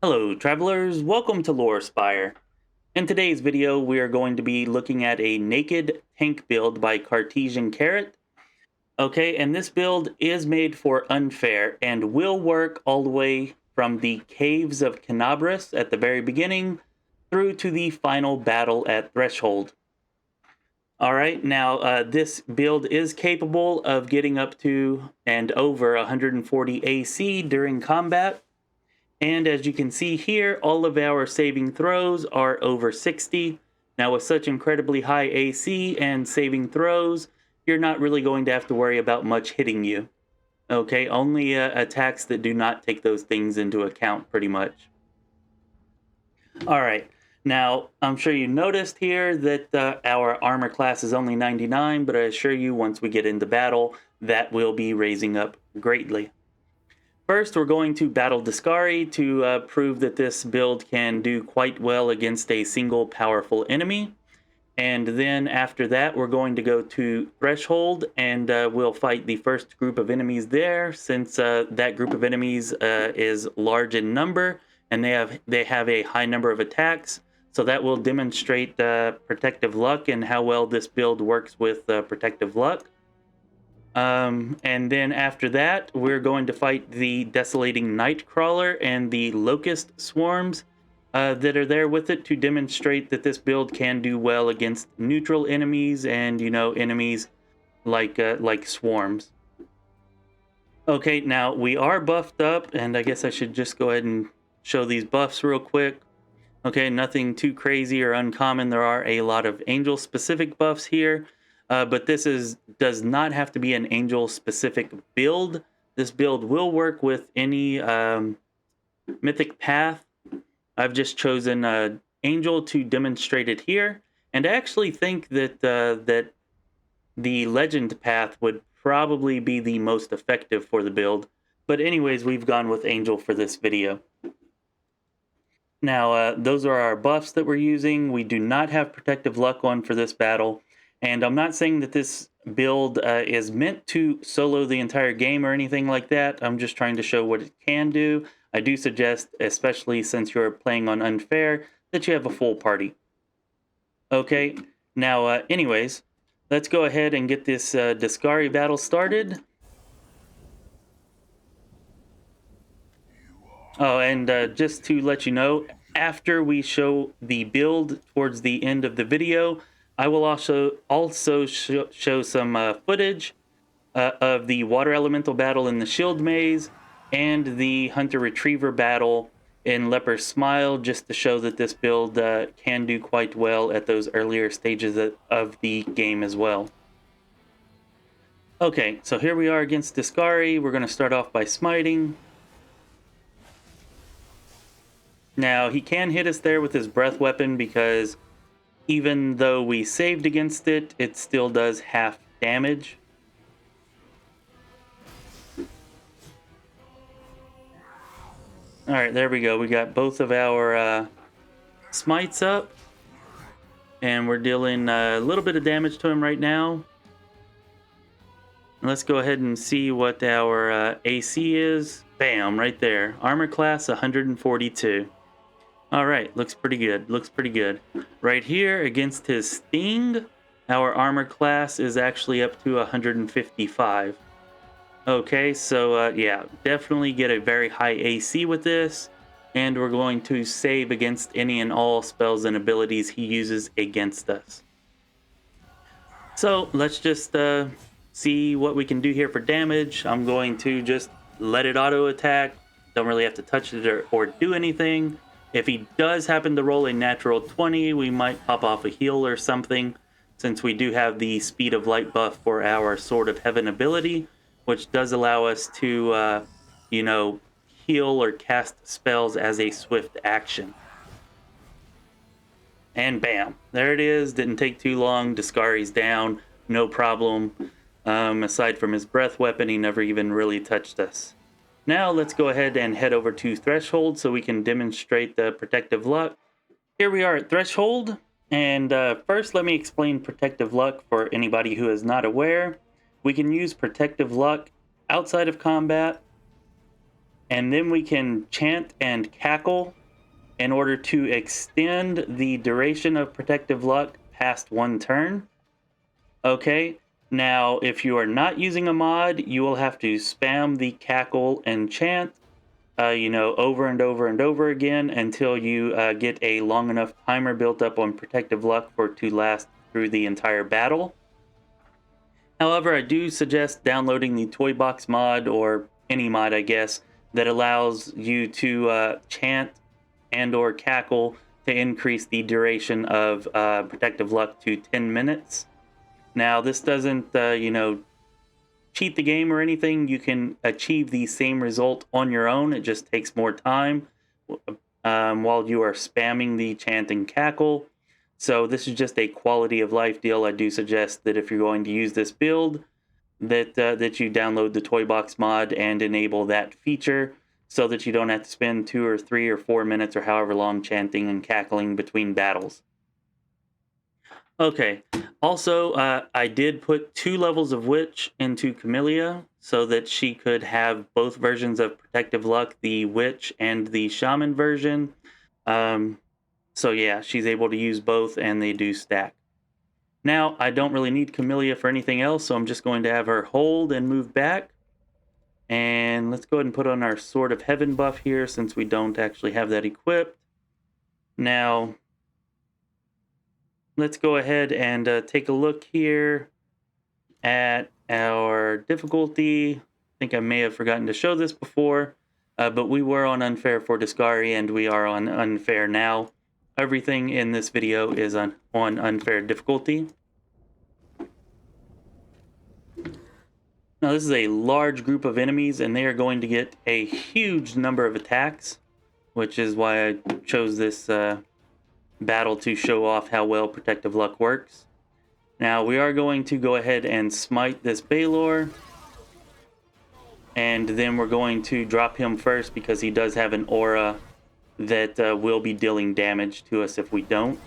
Hello travelers, welcome to Lorespire. In today's video we are going to be looking at a naked tank build by Cartesian Carrot. Okay, and this build is made for unfair and will work all the way from the Caves of Kenabres at the very beginning through to the final battle at Threshold. Alright, now this build is capable of getting up to and over 140 AC during combat. And as you can see here, all of our saving throws are over 60. Now with such incredibly high AC and saving throws, you're not really going to have to worry about much hitting you. Okay, only attacks that do not take those things into account pretty much. Alright, now I'm sure you noticed here that our armor class is only 99, but I assure you once we get into battle, that will be raising up greatly. First, we're going to battle Deskari to prove that this build can do quite well against a single powerful enemy. And then after that, we're going to go to Threshold and we'll fight the first group of enemies there, since that group of enemies is large in number and they have a high number of attacks. So that will demonstrate Protective Luck and how well this build works with Protective Luck. And then after that, we're going to fight the Desolating Nightcrawler and the Locust swarms that are there with it to demonstrate that this build can do well against neutral enemies and, you know, enemies like swarms. Okay, now we are buffed up, and I guess I should just go ahead and show these buffs real quick. Okay, nothing too crazy or uncommon. There are a lot of angel-specific buffs here. But this does not have to be an angel-specific build. This build will work with any mythic path. I've just chosen angel to demonstrate it here, and I actually think that that the legend path would probably be the most effective for the build. But anyways, we've gone with angel for this video. Now, those are our buffs that we're using. We do not have Protective Luck on for this battle. And I'm not saying that this build is meant to solo the entire game or anything like that. I'm just trying to show what it can do. I do suggest, especially since you're playing on unfair, that you have a full party. Okay, now anyways, let's go ahead and get this Deskari battle started. Oh, and just to let you know, after we show the build towards the end of the video, I will also show some footage of the water elemental battle in the shield maze and the hunter retriever battle in Leper's Smile, just to show that this build can do quite well at those earlier stages of the game as well. Okay, so here we are against Deskari. We're going to start off by smiting. Now, he can hit us there with his breath weapon because even though we saved against it, it still does half damage. Alright, there we go. We got both of our smites up. And we're dealing a little bit of damage to him right now. Let's go ahead and see what our AC is. Bam, right there. Armor class 142. Alright, looks pretty good. Looks pretty good. Right here, against his Sting, our armor class is actually up to 155. Okay, so yeah, definitely get a very high AC with this. And we're going to save against any and all spells and abilities he uses against us. So, let's just see what we can do here for damage. I'm going to just let it auto attack. Don't really have to touch it or do anything. If he does happen to roll a natural 20, we might pop off a heal or something, since we do have the Speed of Light buff for our Sword of Heaven ability, which does allow us to, you know, heal or cast spells as a swift action. And bam, there it is. Didn't take too long. Deskari's down, no problem. Aside from his breath weapon, he never even really touched us. Now let's go ahead and head over to Threshold so we can demonstrate the Protective Luck. Here we are at Threshold, and first let me explain Protective Luck for anybody who is not aware. We can use Protective Luck outside of combat, And then we can chant and cackle in order to extend the duration of protective luck past one turn. Okay, now if you are not using a mod, you will have to spam the cackle and chant, over and over and over again until you get a long enough timer built up on protective luck for it to last through the entire battle. However, I do suggest downloading the Toy Box mod, or any mod, I guess, that allows you to chant and or cackle to increase the duration of protective luck to 10 minutes. Now, this doesn't, cheat the game or anything. You can achieve the same result on your own. It just takes more time while you are spamming the chant and cackle. So this is just a quality of life deal. I do suggest that if you're going to use this build, that you download the Toy Box mod and enable that feature so that you don't have to spend 2 or 3 or 4 minutes or however long chanting and cackling between battles. Okay, also, I did put 2 levels of Witch into Camellia so that she could have both versions of Protective Luck, the Witch and the Shaman version. So yeah, she's able to use both and they do stack. Now, I don't really need Camellia for anything else, so I'm just going to have her hold and move back. And let's go ahead and put on our Sword of Heaven buff here since we don't actually have that equipped. Now, let's go ahead and take a look here at our difficulty. I think I may have forgotten to show this before, but we were on unfair for Deskari and we are on unfair now. Everything in this video is on unfair difficulty. Now this is a large group of enemies and they are going to get a huge number of attacks, which is why I chose this battle to show off how well Protective Luck works. Now we are going to go ahead and smite this Balor, and then we're going to drop him first because he does have an aura that will be dealing damage to us if we don't.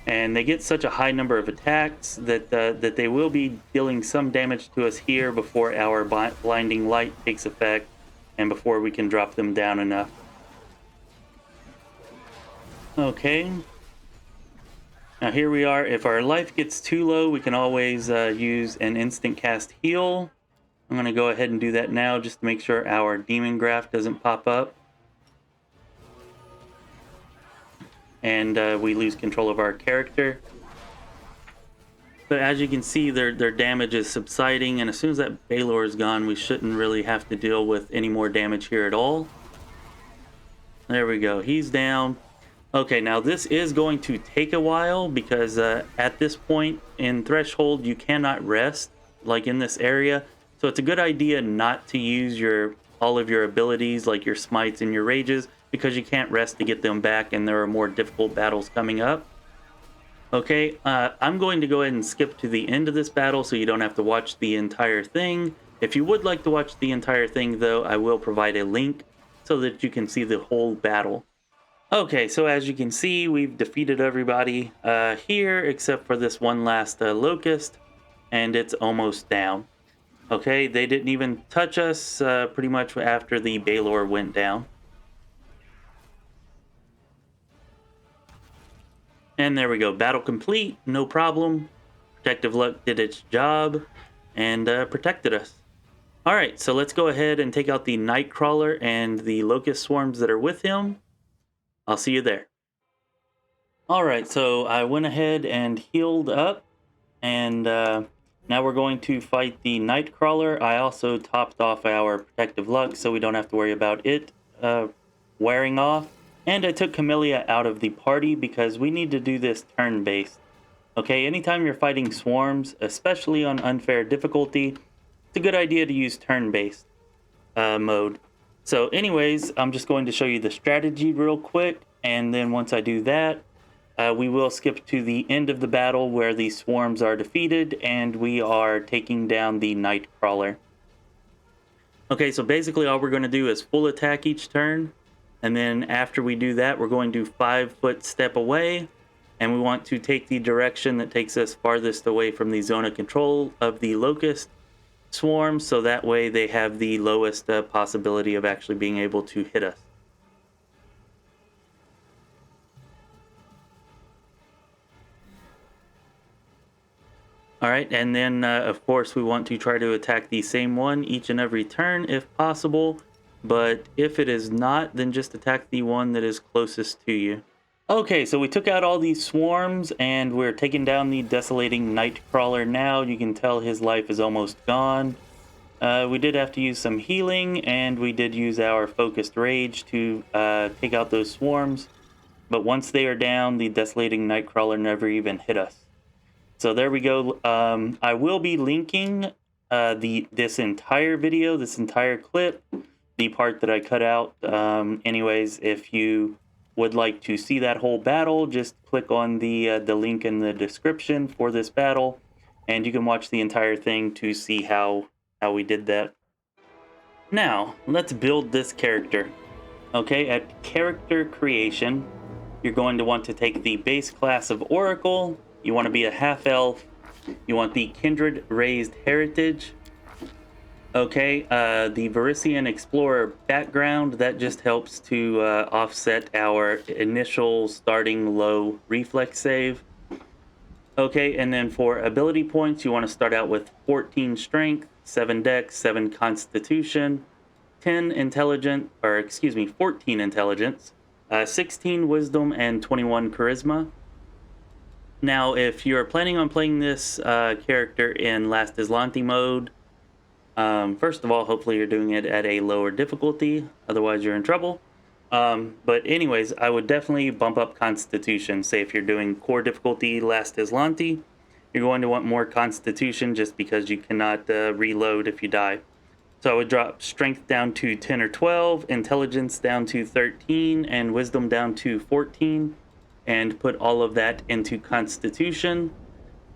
And they get such a high number of attacks that that they will be dealing some damage to us here before our blinding light takes effect and before we can drop them down enough. Okay. Now here we are. If our life gets too low, we can always use an instant cast heal. I'm going to go ahead and do that now just to make sure our demon graph doesn't pop up. And we lose control of our character. But as you can see, their damage is subsiding, and as soon as that Balor is gone, we shouldn't really have to deal with any more damage here at all. There we go. He's down. Okay, now this is going to take a while because at this point in Threshold, you cannot rest, like in this area. So it's a good idea not to use all of your abilities, like your smites and your rages, because you can't rest to get them back and there are more difficult battles coming up. Okay, I'm going to go ahead and skip to the end of this battle so you don't have to watch the entire thing. If you would like to watch the entire thing though, I will provide a link so that you can see the whole battle. Okay, so as you can see, we've defeated everybody here except for this one last Locust, and it's almost down. Okay, they didn't even touch us pretty much after the Balor went down. And there we go, battle complete, no problem. Protective Luck did its job and protected us. Alright, so let's go ahead and take out the Nightcrawler and the Locust swarms that are with him. I'll see you there. Alright, so I went ahead and healed up, and now we're going to fight the Nightcrawler. I also topped off our Protective Luck so we don't have to worry about it wearing off. And I took Camellia out of the party because we need to do this turn-based. Okay, anytime you're fighting swarms, especially on unfair difficulty, it's a good idea to use turn-based mode. So anyways, I'm just going to show you the strategy real quick, and then once I do that, we will skip to the end of the battle where the swarms are defeated and we are taking down the Nightcrawler. Okay, so basically all we're going to do is full attack each turn. And then after we do that, we're going to 5-foot step away, and we want to take the direction that takes us farthest away from the zone of control of the Locust, swarms, so that way they have the lowest possibility of actually being able to hit us. All right, and then of course we want to try to attack the same one each and every turn if possible, but if it is not, then just attack the one that is closest to you. Okay, so we took out all these swarms and we're taking down the Desolating Nightcrawler now. You can tell his life is almost gone. We did have to use some healing, and we did use our Focused Rage to take out those swarms. But once they are down, the Desolating Nightcrawler never even hit us. So there we go. I will be linking this entire video, this entire clip, the part that I cut out. Anyways, if you would like to see that whole battle, just click on the link in the description for this battle, and you can watch the entire thing to see how we did that. Now, let's build this character. Okay, at character creation, you're going to want to take the base class of Oracle. You want to be a half-elf. You want the Kindred Raised Heritage. Okay, the Varisian Explorer background, that just helps to offset our initial starting low reflex save. Okay, and then for ability points, you want to start out with 14 Strength, 7 Dex, 7 Constitution, 14 Intelligence, 16 Wisdom, and 21 Charisma. Now, if you're planning on playing this character in Last Desolating mode, first of all, hopefully you're doing it at a lower difficulty, otherwise you're in trouble. But anyways, I would definitely bump up Constitution. Say if you're doing core difficulty Last Desolating, you're going to want more Constitution just because you cannot reload if you die. So I would drop Strength down to 10 or 12, Intelligence down to 13, and Wisdom down to 14, and put all of that into Constitution.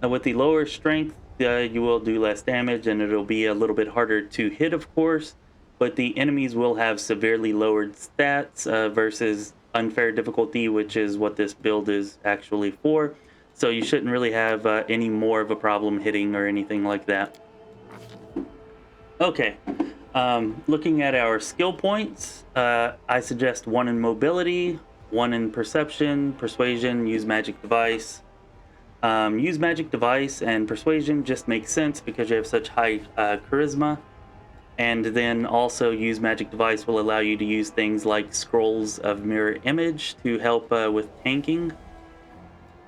With the lower Strength, you will do less damage, and it'll be a little bit harder to hit, of course, but the enemies will have severely lowered stats versus unfair difficulty, which is what this build is actually for. So you shouldn't really have any more of a problem hitting or anything like that. Okay, looking at our skill points, I suggest 1 in mobility, 1 in perception, persuasion, use magic device. Use magic device and persuasion just makes sense because you have such high charisma. And then also use magic device will allow you to use things like scrolls of mirror image to help with tanking.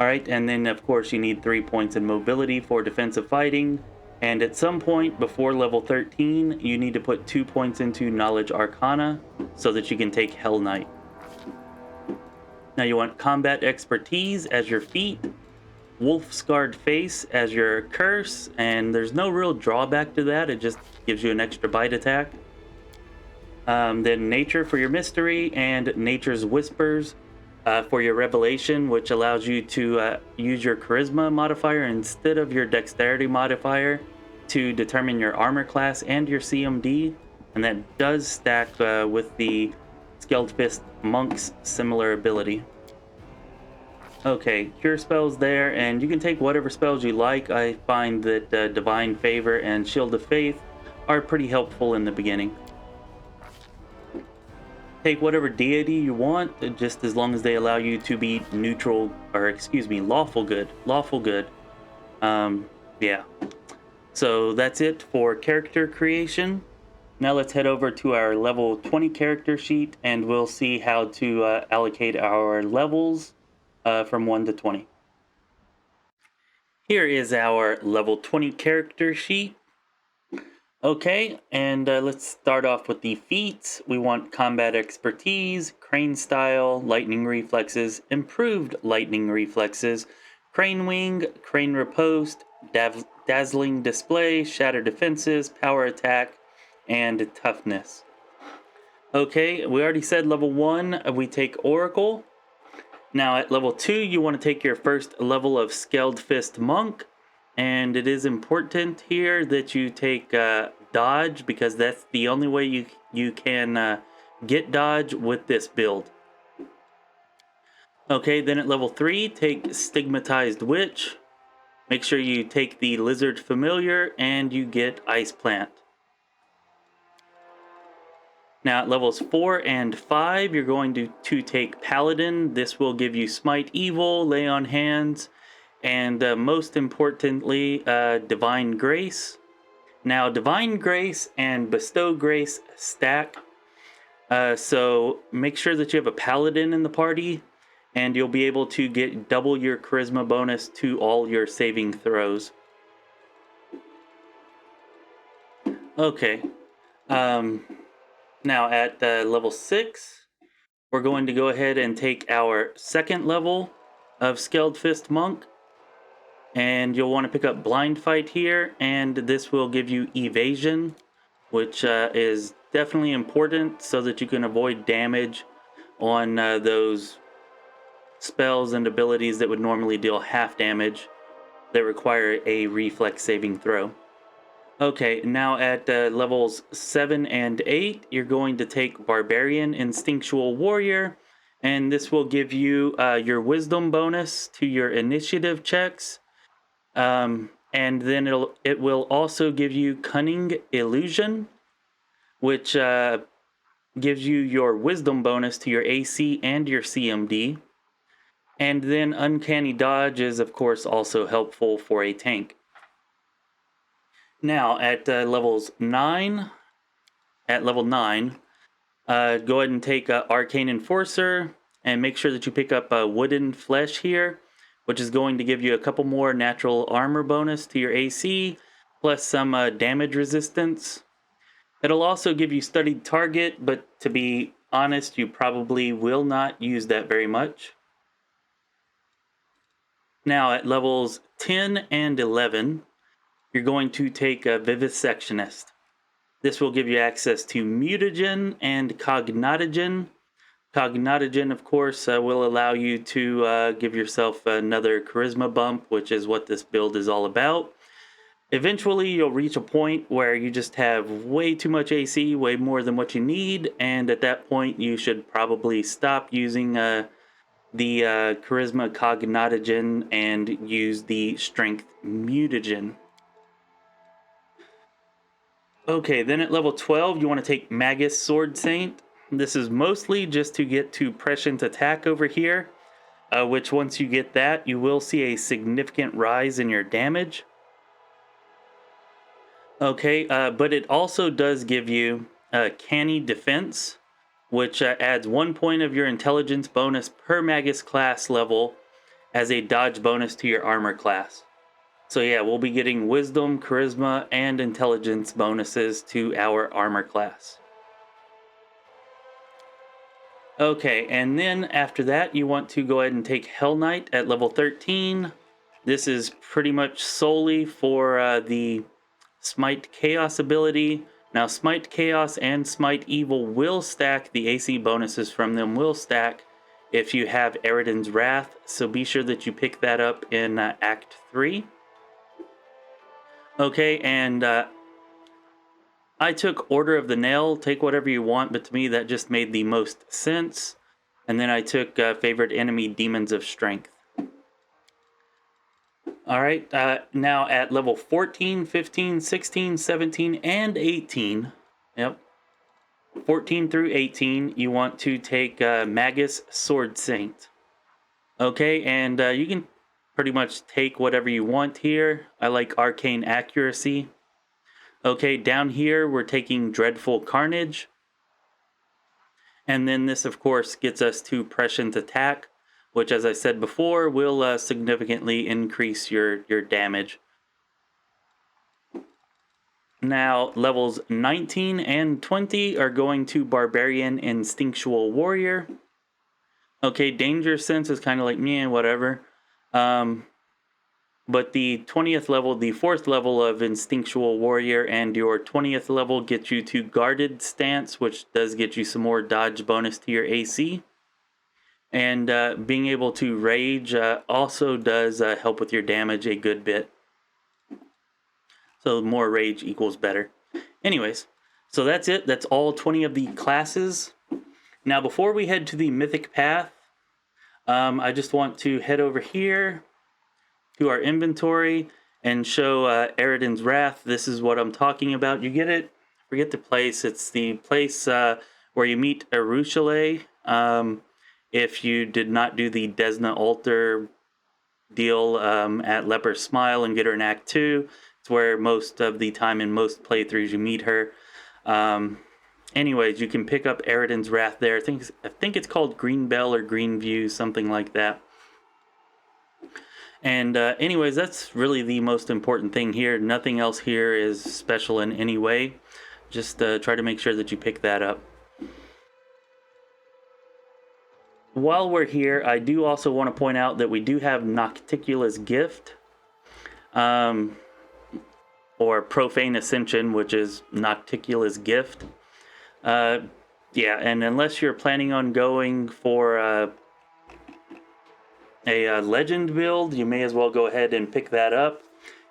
Alright, and then of course you need 3 points in mobility for defensive fighting. And at some point before level 13, you need to put 2 points into Knowledge Arcana so that you can take Hell Knight. Now you want Combat Expertise as your feat, Wolf Scarred Face as your curse, and there's no real drawback to that, it just gives you an extra bite attack. Then Nature for your mystery, and Nature's Whispers for your revelation, which allows you to use your charisma modifier instead of your dexterity modifier to determine your armor class and your CMD, and that does stack with the Skeld Fist Monk's similar ability. Okay, cure spells there, and you can take whatever spells you like. I find that Divine Favor and Shield of Faith are pretty helpful in the beginning. Take whatever deity you want, just as long as they allow you to be neutral, or excuse me, lawful good. Lawful good. Yeah. So that's it for character creation. Now let's head over to our level 20 character sheet, and we'll see how to allocate our levels from 1 to 20. Here is our level 20 character sheet. Okay, and let's start off with the feats. We want Combat Expertise, Crane Style, Lightning Reflexes, Improved Lightning Reflexes, Crane Wing, Crane Riposte, Dazzling Display, Shatter Defenses, Power Attack, and Toughness. Okay, we already said level 1, we take Oracle. Now at level 2, you want to take your first level of Skeld Fist Monk. And it is important here that you take dodge, because that's the only way you can get dodge with this build. Okay, then at level 3, take Stigmatized Witch. make sure you take the Lizard Familiar and you get Ice Plant. Now at levels 4 and 5, you're going to take Paladin. This will give you Smite Evil, Lay on Hands, and most importantly, Divine Grace. Now Divine Grace and Bestow Grace stack, so make sure that you have a Paladin in the party, and you'll be able to get double your Charisma bonus to all your saving throws. Okay. Now at level 6, we're going to go ahead and take our second level of Scaled Fist Monk. And you'll want to pick up Blind Fight here, and this will give you Evasion, which is definitely important so that you can avoid damage on those spells and abilities that would normally deal half damage that require a reflex saving throw. Okay, now at levels 7 and 8, you're going to take Barbarian Instinctual Warrior, and this will give you your Wisdom bonus to your initiative checks, and then it will also give you Cunning Illusion, which gives you your Wisdom bonus to your AC and your CMD, and then Uncanny Dodge is of course also helpful for a tank. Now, at level 9, go ahead and take Arcane Enforcer, and make sure that you pick up Wooden Flesh here, which is going to give you a couple more natural armor bonus to your AC, plus some damage resistance. It'll also give you Studied Target, but to be honest, you probably will not use that very much. Now, at levels 10 and 11, you're going to take a Vivisectionist. This will give you access to Mutagen and Cognotogen. Cognotogen, of course, will allow you to give yourself another Charisma bump, which is what this build is all about. Eventually, you'll reach a point where you just have way too much AC, way more than what you need, and at that point, you should probably stop using the Charisma Cognotogen and use the Strength Mutagen. Okay, then at level 12, you want to take Magus Sword Saint. This is mostly just to get to Prescient Attack over here, which once you get that, you will see a significant rise in your damage. Okay, but it also does give you Canny Defense, which adds 1 point of your intelligence bonus per Magus class level as a dodge bonus to your armor class. So yeah, we'll be getting Wisdom, Charisma, and Intelligence bonuses to our armor class. Okay, and then after that, you want to go ahead and take Hell Knight at level 13. This is pretty much solely for the Smite Chaos ability. Now, Smite Chaos and Smite Evil will stack. The AC bonuses from them will stack if you have Eridan's Wrath, so be sure that you pick that up in Act 3. Okay, and I took Order of the Nail. Take whatever you want, but to me that just made the most sense. And then I took Favorite Enemy, Demons of Strength. Alright, now at level 14, 15, 16, 17, and 18, 14 through 18, you want to take Magus Sword Saint. Okay, and you can pretty much take whatever you want here. I like Arcane Accuracy. Okay, down here we're taking Dreadful Carnage. And then this, of course, gets us to Prescient Attack, which, as I said before, will significantly increase your damage. Now, levels 19 and 20 are going to Barbarian Instinctual Warrior. Okay, Danger Sense is kind of like, meh, whatever. But the 20th level, the 4th level of Instinctual Warrior, and your 20th level gets you to Guarded Stance, which does get you some more dodge bonus to your AC. And being able to Rage also does help with your damage a good bit. So more Rage equals better. Anyways, so that's it. That's all 20 of the classes. Now, before we head to the Mythic Path, I just want to head over here to our inventory and show Eridan's Wrath. This is what I'm talking about. You get it. Forget the place. It's the place where you meet Arushale. If you did not do the Desna Altar deal at Leper Smile and get her in Act 2, it's where most of the time in most playthroughs you meet her. Anyways, you can pick up Eridan's Wrath there. I think it's called Green Bell or Green View, something like that. And anyways, that's really the most important thing here. Nothing else here is special in any way. Just try to make sure that you pick that up. While we're here, I do also want to point out that we do have Nocticula's Gift, or Profane Ascension, which is Nocticula's Gift. Yeah, and unless you're planning on going for a legend build, you may as well go ahead and pick that up.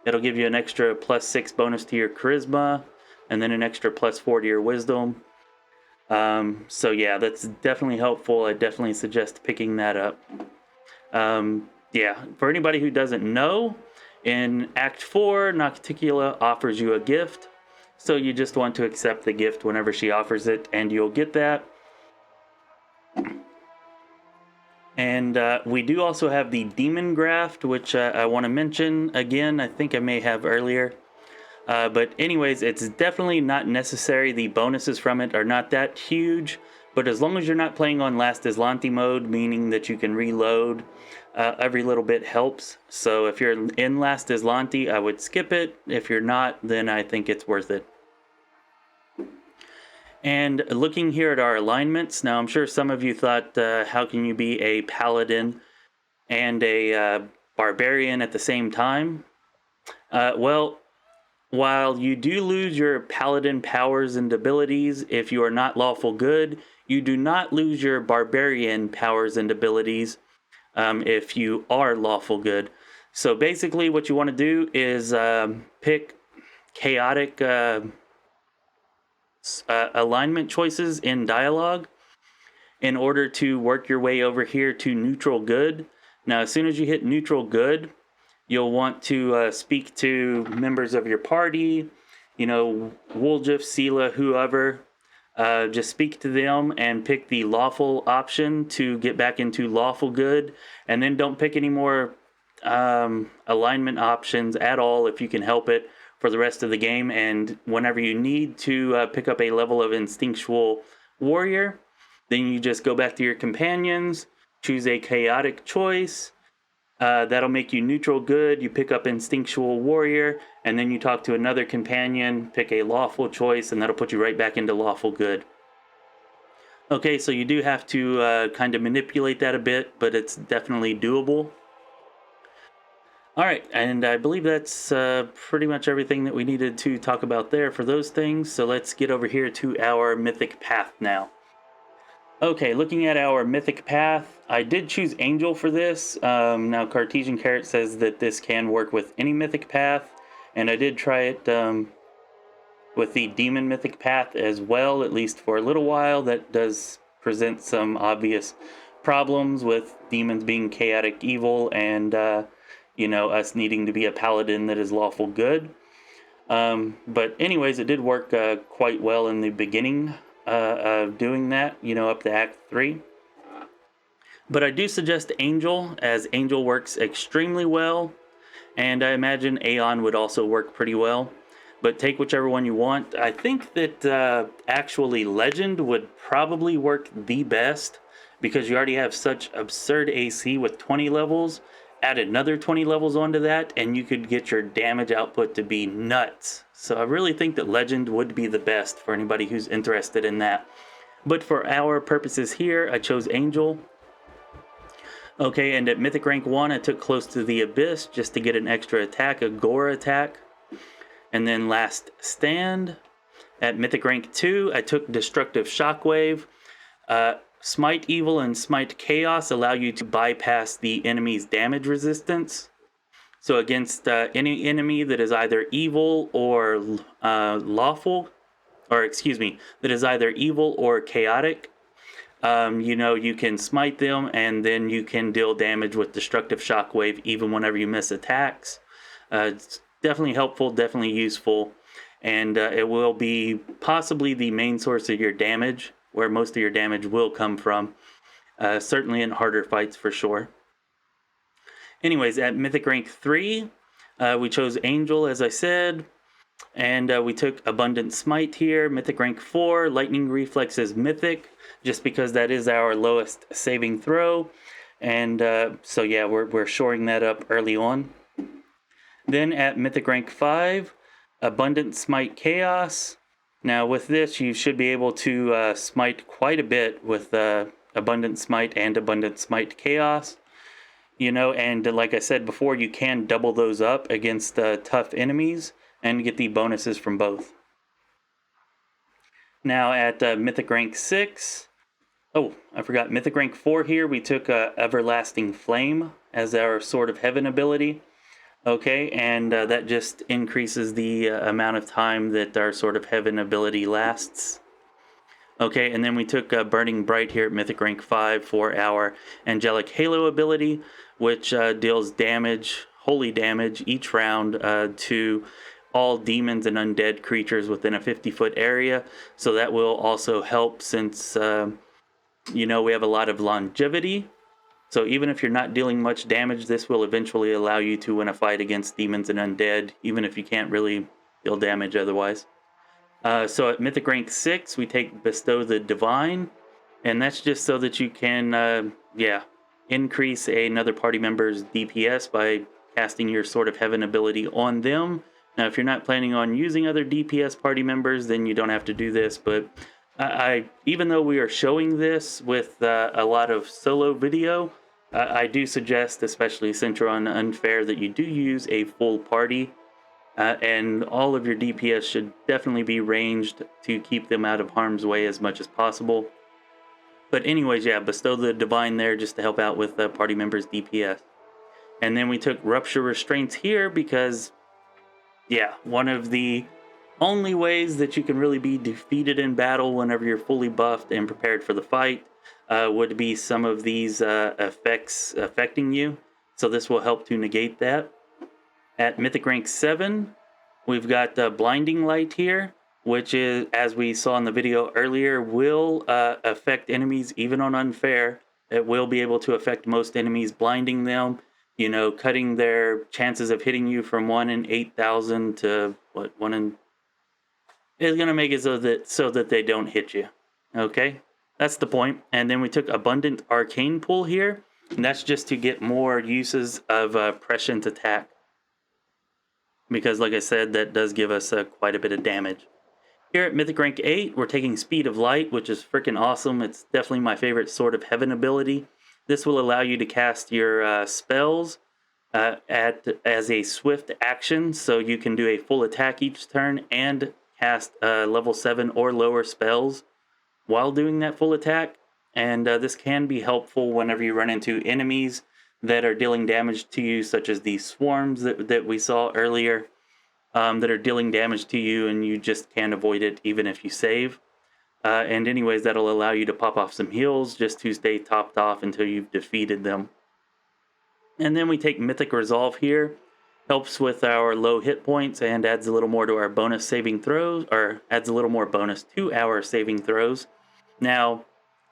It'll give you an extra +6 bonus to your charisma, and then an extra +4 to your wisdom. So yeah, that's definitely helpful. I definitely suggest picking that up. Yeah, for anybody who doesn't know, in Act 4, Nocticula offers you a gift. So you just want to accept the gift whenever she offers it, and you'll get that. And we do also have the Demon Graft, which I want to mention again. I think I may have earlier. But anyways, it's definitely not necessary. The bonuses from it are not that huge. But as long as you're not playing on Last Desolating mode, meaning that you can reload, every little bit helps. So if you're in Last Desolating, I would skip it. If you're not, then I think it's worth it. And looking here at our alignments, now I'm sure some of you thought, how can you be a paladin and a barbarian at the same time? Well, while you do lose your paladin powers and abilities if you are not lawful good, you do not lose your barbarian powers and abilities if you are lawful good. So basically what you want to do is pick chaotic alignment choices in dialogue in order to work your way over here to neutral good. Now, as soon as you hit neutral good, you'll want to speak to members of your party, you know, Woljif, Sela, whoever. Just speak to them and pick the lawful option to get back into lawful good. And then don't pick any more alignment options at all if you can help it for the rest of the game. And whenever you need to pick up a level of instinctual warrior, then you just go back to your companions, choose a chaotic choice. That'll make you neutral good. You pick up instinctual warrior, and then you talk to another companion, pick a lawful choice, and that'll put you right back into lawful good. Okay, so you do have to kind of manipulate that a bit, but it's definitely doable. All right, and I believe that's pretty much everything that we needed to talk about there for those things. So let's get over here to our Mythic path now. Okay, looking at our Mythic path, I did choose Angel for this. Now, Cartesian Carrots says that this can work with any Mythic path, and I did try it with the Demon Mythic path as well, at least for a little while. That does present some obvious problems with demons being chaotic evil and you know, us needing to be a paladin that is lawful good. But anyways, it did work quite well in the beginning of doing that, you know, up to Act 3. But I do suggest Angel, as Angel works extremely well, and I imagine Aeon would also work pretty well. But take whichever one you want. I think that actually Legend would probably work the best, because you already have such absurd AC with 20 levels. Add another 20 levels onto that, and you could get your damage output to be nuts. So I really think that Legend would be the best for anybody who's interested in that. But for our purposes here, I chose Angel. Okay, and at Mythic Rank 1, I took Close to the Abyss just to get an extra attack, a Gore attack. And then Last Stand. At Mythic Rank 2, I took Destructive Shockwave. Smite Evil and Smite Chaos allow you to bypass the enemy's damage resistance. So against any enemy that is either evil or that is either evil or chaotic, You know, you can smite them, and then you can deal damage with destructive shockwave even whenever you miss attacks. It's definitely helpful, definitely useful, and it will be possibly the main source of your damage, where most of your damage will come from. Certainly in harder fights for sure. Anyways, at Mythic rank 3, we chose Angel, as I said, and we took Abundant Smite here. Mythic rank 4, Lightning Reflex is Mythic, just because that is our lowest saving throw. And so yeah, we're shoring that up early on. Then at Mythic rank 5, Abundant Smite Chaos. Now with this, you should be able to smite quite a bit with Abundant Smite and Abundant Smite Chaos. You know, and like I said before, you can double those up against tough enemies and get the bonuses from both. Now at Mythic rank 6, oh, I forgot, Mythic rank 4 here, we took Everlasting Flame as our Sword of Heaven ability. Okay, and that just increases the amount of time that our Sword of Heaven ability lasts. Okay, and then we took Burning Bright here at Mythic rank 5 for our Angelic Halo ability, which deals damage, holy damage, each round to all demons and undead creatures within a 50-foot area. So that will also help since, you know, we have a lot of longevity. So even if you're not dealing much damage, this will eventually allow you to win a fight against demons and undead, even if you can't really deal damage otherwise. So at Mythic rank 6, we take Bestow the Divine, and that's just so that you can, increase another party member's DPS by casting your Sword of Heaven ability on them. Now, if you're not planning on using other DPS party members, then you don't have to do this, but even though we are showing this with a lot of solo video, I do suggest, especially since you're on Unfair, that you do use a full party, and all of your DPS should definitely be ranged to keep them out of harm's way as much as possible. But anyways, yeah, Bestow the Divine there just to help out with the party members' DPS. And then we took Rupture Restraints here because, yeah, one of the only ways that you can really be defeated in battle whenever you're fully buffed and prepared for the fight would be some of these effects affecting you. So this will help to negate that. At Mythic rank 7, we've got Blinding Light here, which is, as we saw in the video earlier, will affect enemies even on Unfair. It will be able to affect most enemies, blinding them, you know, cutting their chances of hitting you from 1 in 8,000 to, 1 in... It's going to make it so that they don't hit you. Okay? That's the point. And then we took Abundant Arcane Pull here, and that's just to get more uses of Prescient Attack. Because, like I said, that does give us quite a bit of damage. Here at Mythic rank 8, we're taking Speed of Light, which is freaking awesome. It's definitely my favorite Sword of Heaven ability. This will allow you to cast your spells as a swift action, so you can do a full attack each turn and cast level 7 or lower spells while doing that full attack. And this can be helpful whenever you run into enemies that are dealing damage to you, such as these swarms that we saw earlier, that are dealing damage to you and you just can't avoid it even if you save. And anyways, that'll allow you to pop off some heals just to stay topped off until you've defeated them. And then we take Mythic Resolve here. Helps with our low hit points and adds a little more to our bonus saving throws, or adds a little more bonus to our saving throws. Now,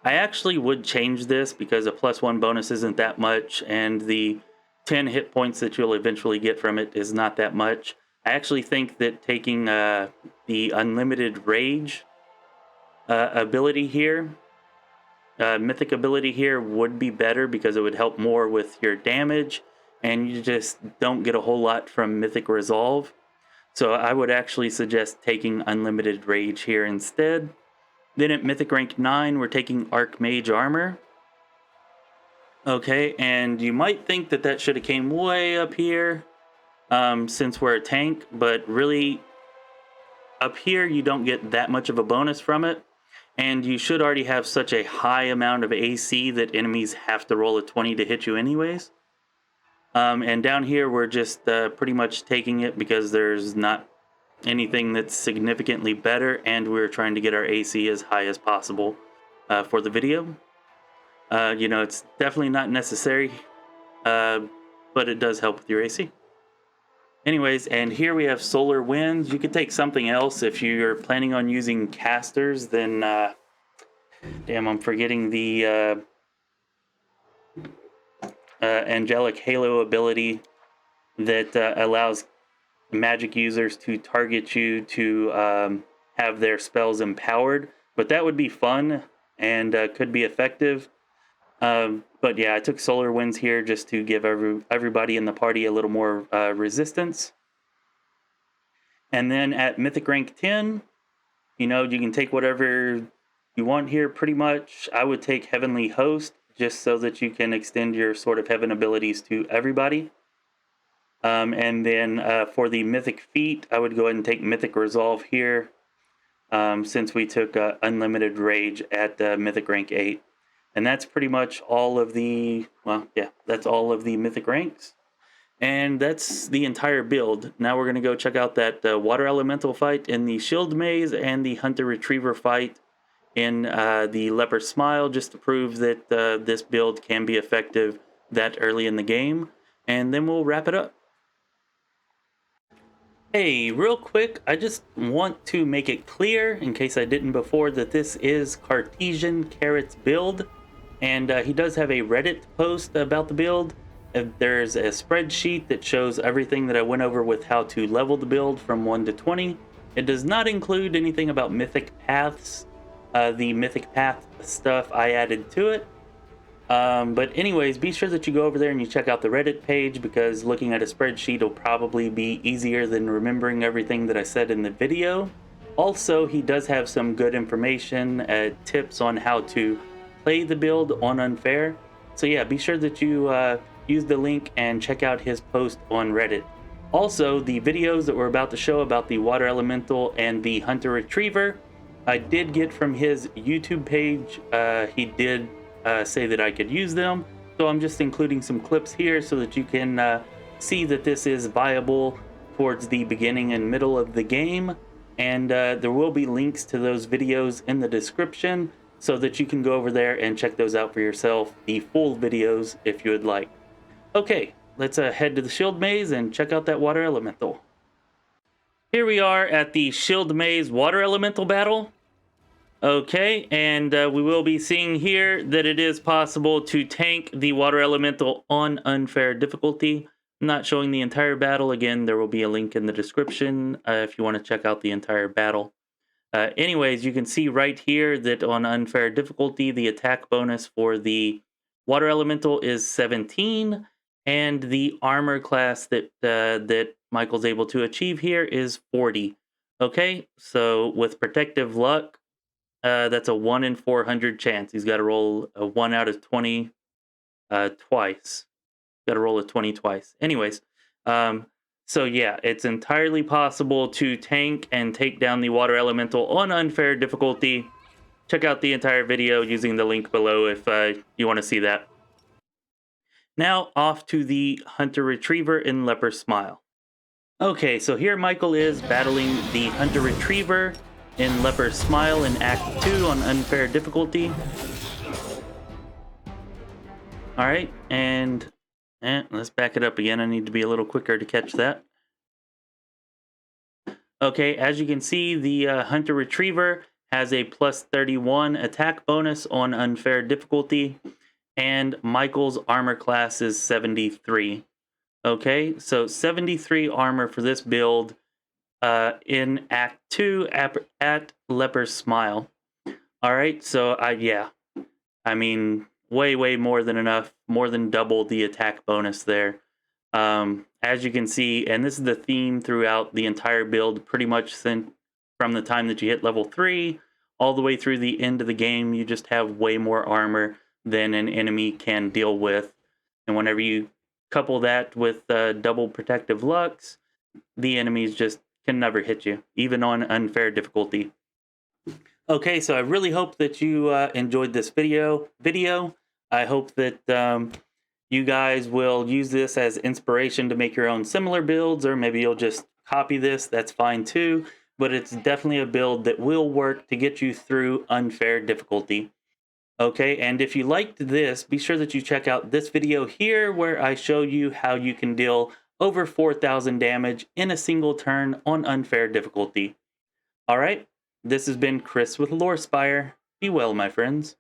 I actually would change this because a +1 bonus isn't that much, and the 10 hit points that you'll eventually get from it is not that much. I actually think that taking the Unlimited Rage ability here, Mythic ability here, would be better because it would help more with your damage, and you just don't get a whole lot from Mythic Resolve. So I would actually suggest taking Unlimited Rage here instead. Then at Mythic rank 9, we're taking Archmage Armor. Okay, and you might think that that should have came way up here, since we're a tank, but really, up here you don't get that much of a bonus from it, and you should already have such a high amount of AC that enemies have to roll a 20 to hit you anyways. And down here we're just pretty much taking it because there's not anything that's significantly better, and we're trying to get our AC as high as possible. for the video. You know, it's definitely not necessary, but it does help with your AC. Anyways, and here we have solar winds. You could take something else if you're planning on using casters. Then, damn, I'm forgetting the angelic halo ability that allows magic users to target you to have their spells empowered. But that would be fun and could be effective. But yeah, I took solar winds here just to give everybody in the party a little more resistance. And then at Mythic rank 10, you know, you can take whatever you want here pretty much. I would take Heavenly Host just so that you can extend your Sword of Heaven abilities to everybody. And then for the Mythic feat, I would go ahead and take Mythic Resolve here since we took Unlimited Rage at Mythic rank 8. And that's pretty much all of the, well, yeah, that's all of the Mythic ranks. And that's the entire build. Now we're going to go check out that Water Elemental fight in the Shield Maze and the Hunter Retriever fight in the Leper Smile, just to prove that this build can be effective that early in the game. And then we'll wrap it up. Hey, real quick, I just want to make it clear, in case I didn't before, that this is Cartesian Carrots build. And he does have a Reddit post about the build. There's a spreadsheet that shows everything that I went over with how to level the build from 1 to 20. It does not include anything about Mythic Paths. The Mythic Path stuff I added to it. But anyways, be sure that you go over there and you check out the Reddit page, because looking at a spreadsheet will probably be easier than remembering everything that I said in the video. Also, he does have some good information, tips on how to play the build on Unfair. So yeah, be sure that you use the link and check out his post on Reddit. Also, the videos that we're about to show about the Water Elemental and the Hunter Retriever, I did get from his YouTube page. He did say that I could use them. So I'm just including some clips here so that you can see that this is viable towards the beginning and middle of the game. And there will be links to those videos in the description so that you can go over there and check those out for yourself, the full videos, if you would like. Okay, let's head to the Shield Maze and check out that Water Elemental. Here we are at the Shield Maze Water Elemental battle. Okay, and we will be seeing here that it is possible to tank the Water Elemental on Unfair difficulty. I'm not showing the entire battle. Again, there will be a link in the description if you want to check out the entire battle. Anyways, you can see right here that on Unfair difficulty, the attack bonus for the Water Elemental is 17, and the armor class that Michael's able to achieve here is 40. Okay, so with Protective Luck, that's a 1 in 400 chance. He's got to roll a 1 out of 20 twice. Got to roll a 20 twice. Anyways, so yeah, it's entirely possible to tank and take down the Water Elemental on Unfair difficulty. Check out the entire video using the link below if you want to see that. Now off to the Hunter Retriever in Leper Smile. Okay, so here Michael is battling the Hunter Retriever in Leper Smile in Act 2 on Unfair difficulty. Alright, and let's back it up again. I need to be a little quicker to catch that. Okay, as you can see, the Hunter Retriever has a plus 31 attack bonus on Unfair difficulty, and Michael's armor class is 73. Okay, so 73 armor for this build in Act 2 at Leper Smile. Alright, so yeah, I mean, way more than enough, more than double the attack bonus there. As you can see, and this is the theme throughout the entire build, pretty much from the time that you hit level 3 all the way through the end of the game, you just have way more armor than an enemy can deal with. And whenever you couple that with double Protective Lux, the enemies just can never hit you, even on Unfair difficulty. Okay, so I really hope that you enjoyed this video. I hope that you guys will use this as inspiration to make your own similar builds, or maybe you'll just copy this. That's fine too, but it's definitely a build that will work to get you through Unfair difficulty. Okay, and if you liked this, be sure that you check out this video here where I show you how you can deal over 4,000 damage in a single turn on unfair difficulty. Alright, this has been Chris with Lorespire. Be well, my friends.